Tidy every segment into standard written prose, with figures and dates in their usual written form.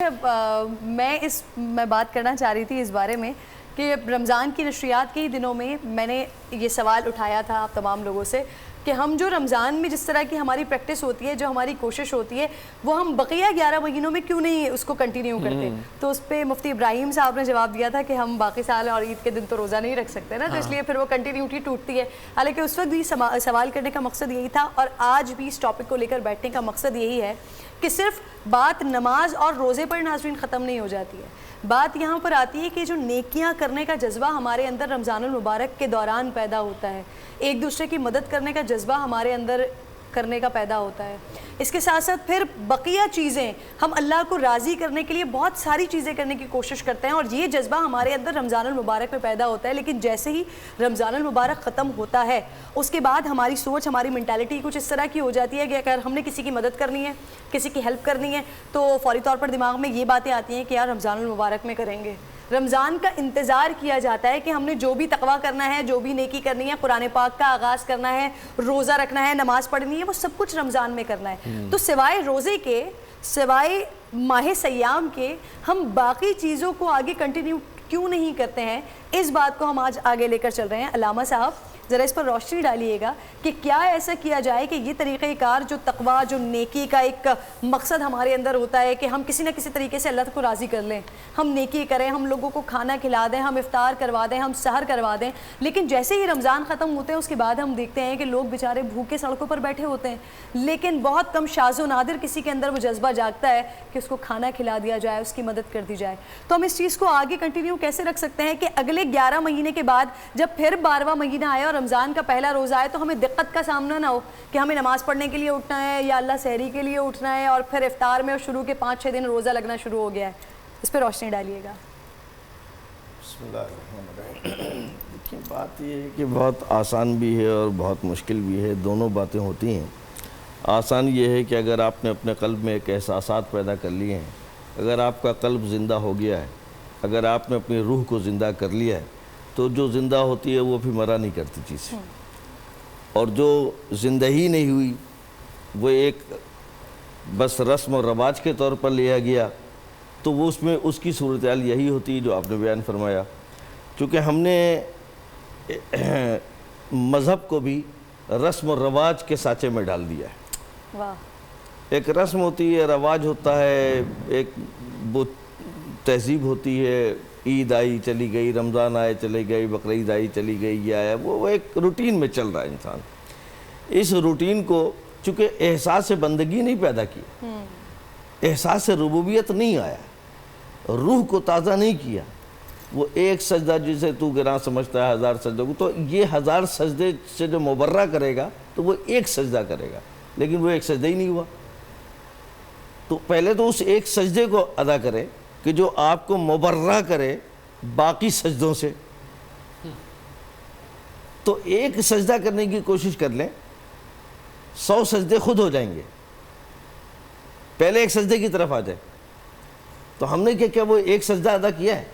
میں بات کرنا چاہ رہی تھی اس بارے میں کہ رمضان کی نشریات کے ہی دنوں میں میں نے یہ سوال اٹھایا تھا آپ تمام لوگوں سے کہ ہم جو رمضان میں جس طرح کی ہماری پریکٹس ہوتی ہے، جو ہماری کوشش ہوتی ہے، وہ ہم بقیہ 11 مہینوں میں کیوں نہیں اس کو کنٹینیو کرتے؟ تو اس پہ مفتی ابراہیم صاحب نے جواب دیا تھا کہ ہم باقی سال اور عید کے دن تو روزہ نہیں رکھ سکتے نا، تو اس لیے پھر وہ کنٹینیوٹی ٹوٹتی ہے۔ حالانکہ اس وقت بھی سوال کرنے کا مقصد یہی تھا، اور آج بھی اس ٹاپک کو لے کر بیٹھنے کا مقصد یہی ہے کہ صرف بات نماز اور روزے پر ناظرین ختم نہیں ہو جاتی ہے، بات یہاں پر آتی ہے کہ جو نیکیاں کرنے کا جذبہ ہمارے اندر رمضان المبارک کے دوران پیدا ہوتا ہے، ایک دوسرے کی مدد کرنے کا جذبہ ہمارے اندر کرنے کا پیدا ہوتا ہے، اس کے ساتھ ساتھ پھر بقیہ چیزیں ہم اللہ کو راضی کرنے کے لیے بہت ساری چیزیں کرنے کی کوشش کرتے ہیں، اور یہ جذبہ ہمارے اندر رمضان المبارک میں پیدا ہوتا ہے۔ لیکن جیسے ہی رمضان المبارک ختم ہوتا ہے اس کے بعد ہماری سوچ، ہماری مینٹالٹی کچھ اس طرح کی ہو جاتی ہے کہ اگر ہم نے کسی کی مدد کرنی ہے، کسی کی ہیلپ کرنی ہے، تو فوری طور پر دماغ میں یہ باتیں آتی ہیں کہ یار رمضان المبارک میں کریں گے۔ رمضان کا انتظار کیا جاتا ہے کہ ہم نے جو بھی تقویٰ کرنا ہے، جو بھی نیکی کرنی ہے، قرآن پاک کا آغاز کرنا ہے، روزہ رکھنا ہے، نماز پڑھنی ہے، وہ سب کچھ رمضان میں کرنا ہے۔ تو سوائے روزے کے، سوائے ماہ سیام کے، ہم باقی چیزوں کو آگے کنٹینیو کیوں نہیں کرتے ہیں؟ اس بات کو ہم آج آگے لے کر چل رہے ہیں۔ علامہ صاحب ذرا اس پر روشنی ڈالیے گا کہ کیا ایسا کیا جائے کہ یہ طریقہ کار جو تقویٰ، جو نیکی کا ایک مقصد ہمارے اندر ہوتا ہے کہ ہم کسی نہ کسی طریقے سے اللہ کو راضی کر لیں، ہم نیکی کریں، ہم لوگوں کو کھانا کھلا دیں، ہم افطار کروا دیں، ہم سحر کروا دیں، لیکن جیسے ہی رمضان ختم ہوتے ہیں اس کے بعد ہم دیکھتے ہیں کہ لوگ بیچارے بھوکے سڑکوں پر بیٹھے ہوتے ہیں، لیکن بہت کم شاذ و نادر کسی کے اندر وہ جذبہ جاگتا ہے کہ اس کو کھانا کھلا دیا جائے، اس کی مدد کر دی جائے۔ تو ہم اس چیز کو آگے کنٹینیو کیسے رکھ سکتے ہیں کہ اگلے 11 مہینے کے بعد جب پھر 12واں مہینہ آئے اور رمضان کا پہلا روزہ آئے تو ہمیں دقت کا سامنا نہ ہو کہ ہمیں نماز پڑھنے کے لیے اٹھنا ہے یا اللہ سحری کے لیے اٹھنا ہے، اور پھر افطار میں شروع کے 5-6 دن روزہ لگنا شروع ہو گیا ہے؟ اس پہ روشنی ڈالیے گا۔ بسم اللہ الرحمن الرحیم۔ دیکھیں، بات یہ ہے کہ بہت آسان بھی ہے اور بہت مشکل بھی ہے، دونوں باتیں ہوتی ہیں۔ آسان یہ ہے کہ اگر آپ نے اپنے قلب میں ایک احساسات پیدا کر لیے ہیں، اگر آپ کا قلب زندہ ہو گیا ہے، اگر آپ نے اپنی روح کو زندہ کر لیا ہے، تو جو زندہ ہوتی ہے وہ پھر مرا نہیں کرتی چیز، اور جو زندہ ہی نہیں ہوئی وہ ایک بس رسم و رواج کے طور پر لیا گیا، تو وہ اس میں اس کی صورتحال یہی ہوتی ہے جو آپ نے بیان فرمایا۔ چونکہ ہم نے مذہب کو بھی رسم و رواج کے سانچے میں ڈال دیا ہے۔ ایک رسم ہوتی ہے، رواج ہوتا ہے، ایک وہ تہذیب ہوتی ہے، عید آئی چلی گئی، رمضان آئے چلی گئی، بقرعید آئی چلی گئی، یہ آیا، وہ ایک روٹین میں چل رہا ہے انسان۔ اس روٹین کو چونکہ احساس بندگی نہیں پیدا کی، احساس ربوبیت نہیں آیا، روح کو تازہ نہیں کیا، وہ ایک سجدہ جسے تو گراں سمجھتا ہے 1000 سجدوں کو، تو یہ 1000 سجدے سے جو مبرہ کرے گا تو وہ ایک سجدہ کرے گا، لیکن وہ ایک سجدہ ہی نہیں ہوا۔ تو پہلے تو اس ایک سجدے کو ادا کرے کہ جو آپ کو مبرہ کرے باقی سجدوں سے۔ تو ایک سجدہ کرنے کی کوشش کر لیں، 100 سجدے خود ہو جائیں گے، پہلے ایک سجدے کی طرف آ جائے۔ تو ہم نے کیا وہ ایک سجدہ ادا کیا ہے؟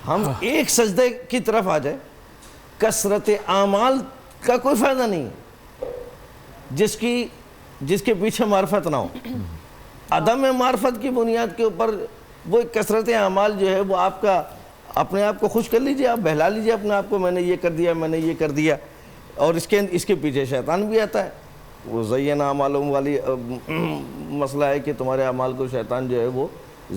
ہم ایک سجدے کی طرف آ جائے، کثرت اعمال کا کوئی فائدہ نہیں ہے جس کے پیچھے معرفت نہ ہو۔ عدم معرفت کی بنیاد کے اوپر وہ کثرت اعمال جو ہے وہ آپ کا اپنے آپ کو خوش کر لیجئے، آپ بہلا لیجئے اپنے آپ کو، میں نے یہ کر دیا، میں نے یہ کر دیا، اور اس کے پیچھے شیطان بھی آتا ہے۔ وہ زین اعمالہم والی مسئلہ ہے کہ تمہارے اعمال کو شیطان جو ہے وہ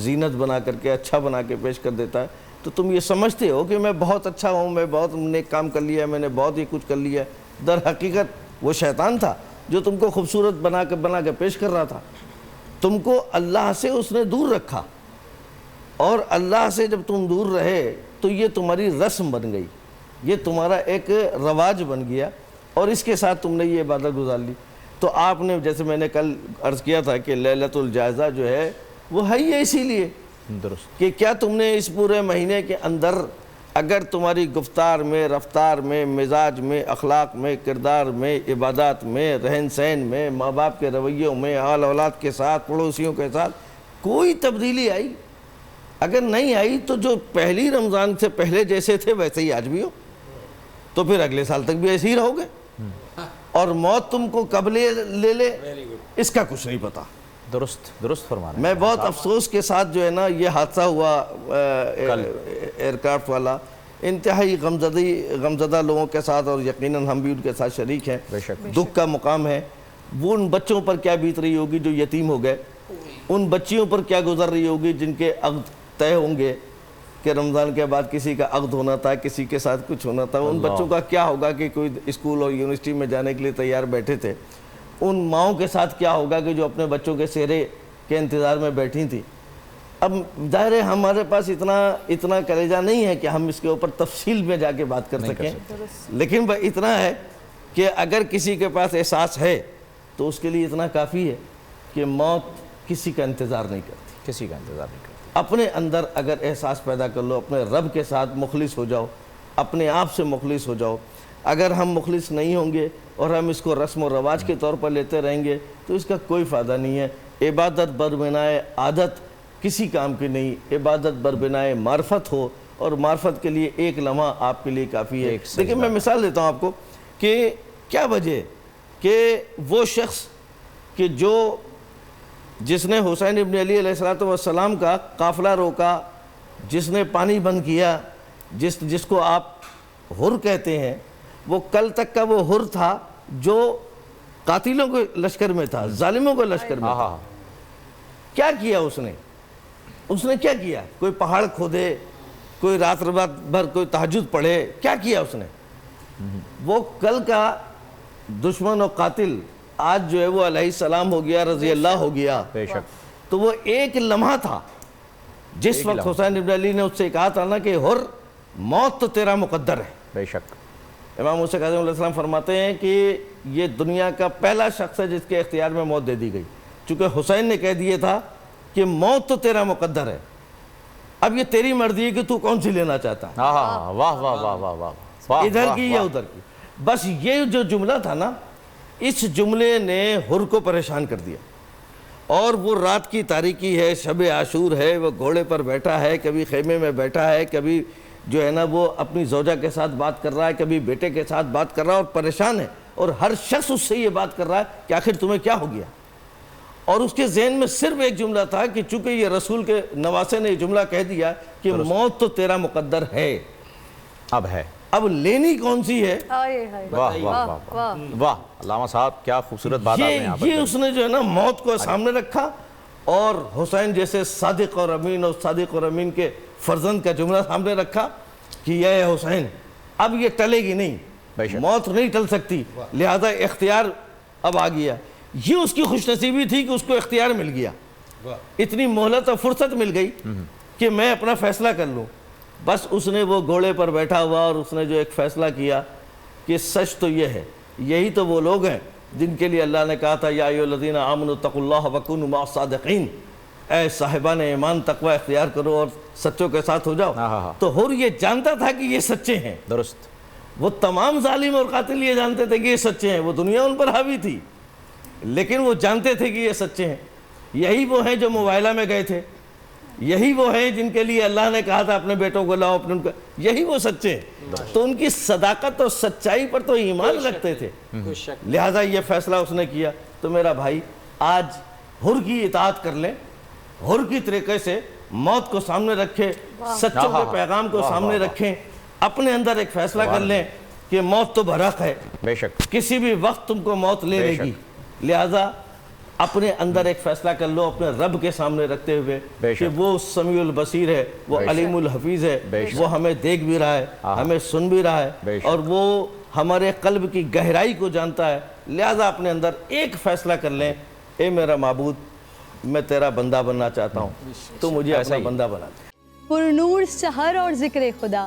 زینت بنا کر کے، اچھا بنا کے پیش کر دیتا ہے۔ تو تم یہ سمجھتے ہو کہ میں بہت اچھا ہوں، میں بہت نیک کام کر لیا، میں نے بہت ہی کچھ کر لیا، در حقیقت وہ شیطان تھا جو تم کو خوبصورت بنا کے پیش کر رہا تھا۔ تم کو اللہ سے اس نے دور رکھا، اور اللہ سے جب تم دور رہے تو یہ تمہاری رسم بن گئی، یہ تمہارا ایک رواج بن گیا، اور اس کے ساتھ تم نے یہ عبادت گزار لی۔ تو آپ نے جیسے میں نے کل عرض کیا تھا کہ لیلۃ الجائزہ جو ہے وہ ہے ہی اسی لیے کہ کیا تم نے اس پورے مہینے کے اندر اگر تمہاری گفتار میں، رفتار میں، مزاج میں، اخلاق میں، کردار میں، عبادات میں، رہن سہن میں، ماں باپ کے رویوں میں، آل اولاد کے ساتھ، پڑوسیوں کے ساتھ کوئی تبدیلی آئی؟ اگر نہیں آئی تو جو پہلی رمضان سے پہلے جیسے تھے ویسے ہی آج بھی ہو، تو پھر اگلے سال تک بھی ایسے ہی رہو گے، اور موت تم کو کب لے لے اس کا کچھ نہیں پتا۔ درست فرمانا. میں بہت افسوس کے ساتھ جو ہے نا یہ حادثہ ہوا ایئرکرافٹ والا, انتہائی غمزدہ لوگوں کے ساتھ, اور یقیناً ہم بھی ان کے ساتھ شریک ہیں. دکھ کا مقام ہے. وہ ان بچوں پر کیا بیت رہی ہوگی جو یتیم ہو گئے, ان بچیوں پر کیا گزر رہی ہوگی جن کے عقد طے ہوں گے کہ رمضان کے بعد کسی کا عقد ہونا تھا, کسی کے ساتھ کچھ ہونا تھا. ان بچوں کا کیا ہوگا کہ کوئی اسکول اور یونیورسٹی میں جانے کے لیے تیار بیٹھے تھے. ان ماؤں کے ساتھ کیا ہوگا کہ جو اپنے بچوں کے سہرے کے انتظار میں بیٹھی تھیں. اب ظاہر ہے ہمارے پاس اتنا کلیجہ نہیں ہے کہ ہم اس کے اوپر تفصیل میں جا کے بات کر سکیں, لیکن اتنا ہے کہ اگر کسی کے پاس احساس ہے تو اس کے لیے اتنا کافی ہے کہ موت کسی کا انتظار نہیں کرتی. اپنے اندر اگر احساس پیدا کر لو, اپنے رب کے ساتھ مخلص ہو جاؤ, اپنے آپ سے مخلص ہو جاؤ. اگر ہم مخلص نہیں ہوں گے اور ہم اس کو رسم و رواج کے طور پر لیتے رہیں گے تو اس کا کوئی فائدہ نہیں ہے. عبادت بربنائے عادت کسی کام کی نہیں, عبادت بربنائے معرفت ہو, اور معرفت کے لیے ایک لمحہ آپ کے لیے کافی ہے. لیکن میں مثال دیتا ہوں آپ کو کہ کیا وجہ کہ وہ شخص کہ جس نے حسین ابن علی علیہ السلام کا قافلہ روکا, جس نے پانی بند کیا, جس کو آپ حر کہتے ہیں, وہ کل تک کا وہ حر تھا جو قاتلوں کے لشکر میں تھا, ظالموں کے لشکر میں تھا. کیا کیا اس نے کیا کیا؟ کوئی پہاڑ کھودے, کوئی رات بھر کوئی تہجد پڑھے, کیا کیا اس نے؟ وہ کل کا دشمن و قاتل آج جو ہے وہ علیہ السلام ہو گیا, رضی اللہ ہو گیا. تو وہ ایک لمحہ تھا جس وقت حسین ابن علی نے اس سے کہا تھا نا کہ حر موت تو تیرا مقدر ہے. بے شک. امام موسیٰ کاظم علیہ السلام فرماتے ہیں کہ یہ دنیا کا پہلا شخص ہے جس کے اختیار میں موت دے دی گئی, چونکہ حسین نے کہہ دیا تھا کہ موت تو تیرا مقدر ہے, اب یہ تیری مرضی ہے کہ تو کون سی لینا چاہتا ہے. واہ واہ واہ واہ واہ, ادھر کی یا ادھر کی. بس یہ جو جملہ تھا نا, اس جملے نے حر کو پریشان کر دیا. اور وہ رات کی تاریکی ہے, شب عاشور ہے, وہ گھوڑے پر بیٹھا ہے, کبھی خیمے میں بیٹھا ہے, کبھی جو ہے نا وہ اپنی زوجہ کے ساتھ بات کر رہا ہے, کبھی بیٹے کے ساتھ بات کر رہا ہے, اور پریشان ہے. اور ہر شخص اس سے یہ بات کر رہا ہے کہ آخر تمہیں کیا ہو گیا. اور اس کے ذہن میں صرف ایک جملہ تھا کہ چونکہ یہ رسول کے نواسے نے یہ جملہ کہہ دیا کہ موت تو تیرا مقدر ہے, اب لینی کون سی ہے. واہ واہ واہ واہ, علامہ صاحب کیا خوبصورت بات آپ نے یہاں پر. یہ اس نے جو ہے نا موت کو سامنے رکھا, اور حسین جیسے صادق اور امین کے فرزند کا جملہ سامنے رکھا کہ یہ حسین اب یہ ٹلے گی نہیں, موت نہیں ٹل سکتی, لہذا اختیار اب آ گیا. یہ اس کی خوش نصیبی تھی کہ اس کو اختیار مل گیا, اتنی مہلت اور فرصت مل گئی کہ میں اپنا فیصلہ کر لوں. بس اس نے وہ گھوڑے پر بیٹھا ہوا اور اس نے جو ایک فیصلہ کیا کہ سچ تو یہ ہے, یہی تو وہ لوگ ہیں جن کے لیے اللہ نے کہا تھا یا ایھا الذین آمنوا اتقوا اللہ وکونوا مع الصادقین, اے صاحبان ایمان تقوی اختیار کرو اور سچوں کے ساتھ ہو جاؤ. تو حر یہ جانتا تھا کہ یہ سچے ہیں. درست. وہ تمام ظالم اور قاتل یہ جانتے تھے کہ یہ سچے ہیں, وہ دنیا ان پر حاوی تھی, لیکن وہ جانتے تھے کہ یہ سچے ہیں. یہی وہ ہیں جو موبائلہ میں گئے تھے, یہی وہ ہیں جن کے لیے اللہ نے کہا تھا اپنے بیٹوں کو لاؤ, یہی وہ سچے ہیں. تو ان کی صداقت اور سچائی پر تو ایمان رکھتے تھے, لہٰذا یہ فیصلہ اس نے کیا. تو میرا بھائی آج حر کی اطاعت کر لیں, حر کی طریقے سے موت کو سامنے رکھیں, سچوں کے پیغام کو سامنے رکھیں, اپنے اندر ایک فیصلہ کر لیں کہ موت تو برحق ہے, بے شک کسی بھی وقت تم کو موت لے لے گی. لہٰذا اپنے اندر ایک فیصلہ کر لو اپنے رب کے سامنے رکھتے ہوئے کہ وہ سمیع البصیر ہے, وہ علیم الحفیظ ہے, وہ ہمیں دیکھ بھی رہا ہے, ہمیں سن بھی رہا ہے, اور وہ ہمارے قلب کی گہرائی کو جانتا ہے. لہٰذا اپنے اندر ایک فیصلہ کر لیں, اے میرا معبود میں تیرا بندہ بننا چاہتا ہوں, تو مجھے اپنا بندہ بنا دے. پرنور سحر اور ذکر خدا,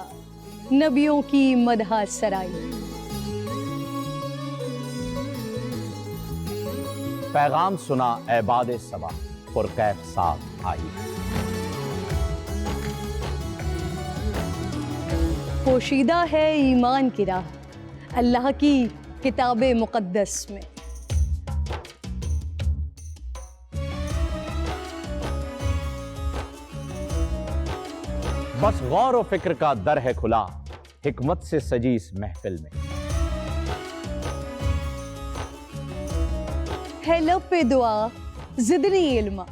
نبیوں کی مدح سرائی. پیغام سنا اے باد صبا, پرکیف صاحب آئی. پوشیدہ ہے ایمان کی راہ اللہ کی کتاب مقدس میں. بس غور و فکر کا در ہے کھلا, حکمت سے سجی اس محفل میں. ہے لب پہ دعا زدنی علما،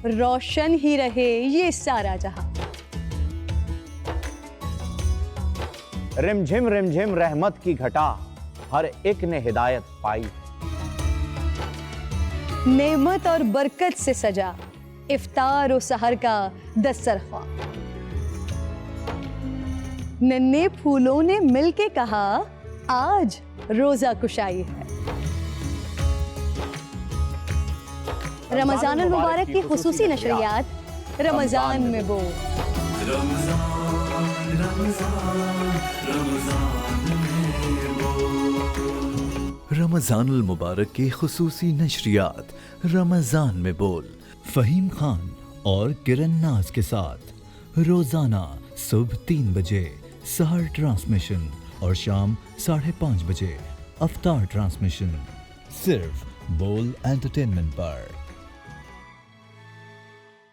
روشن ہی رہے یہ سارا جہاں. رم جھم رحمت کی گھٹا، ہر ایک نے ہدایت پائی. نعمت اور برکت سے سجا افطار و سحر کا دسترخواں. ننھے پھولوں نے مل کے کہا آج روزہ کشائی ہے. رمضان المبارک کی خصوصی نشریات رمضان میں بول. رمضان المبارک کی خصوصی نشریات رمضان میں بول، فہیم خان اور کرن ناز کے ساتھ روزانہ صبح 3 بجے سحر ٹرانسمیشن اور شام 5:30 بجے افطار ٹرانسمیشن، صرف بول انٹرٹینمنٹ پر.